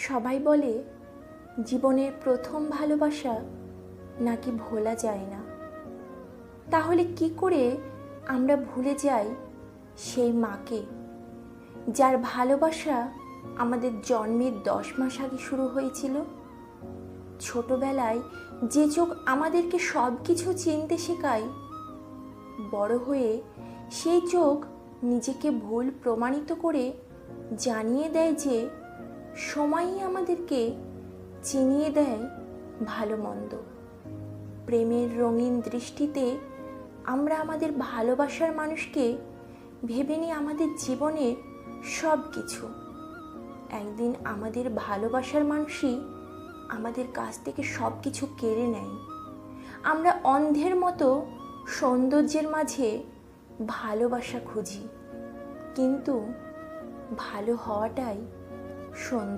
সবাই বলে জীবনের প্রথম ভালোবাসা নাকি ভোলা যায় না। তাহলে কি করে আমরা ভুলে যাই সেই মাকে, যার ভালোবাসা আমাদের জন্মের 10 মাস আগে শুরু হয়েছিল? ছোটবেলায় যে চোখ আমাদেরকে সব কিছু চিনতে শেখায়, বড় হয়ে সেই চোখ নিজেকে ভুল প্রমাণিত করে জানিয়ে দেয় যে সময়ই আমাদেরকে চিনিয়ে দেয় ভালো মন্দ। প্রেমের রঙিন দৃষ্টিতে আমরা আমাদের ভালোবাসার মানুষকে ভেবে নিই আমাদের জীবনের সব কিছু। একদিন আমাদের ভালোবাসার মানুষই আমাদের কাছ থেকে সব কিছু কেড়ে নেয়। আমরা অন্ধের মতো সৌন্দর্যের মাঝে ভালোবাসা খুঁজি, কিন্তু ভালো হওয়াটাই সুন্দর।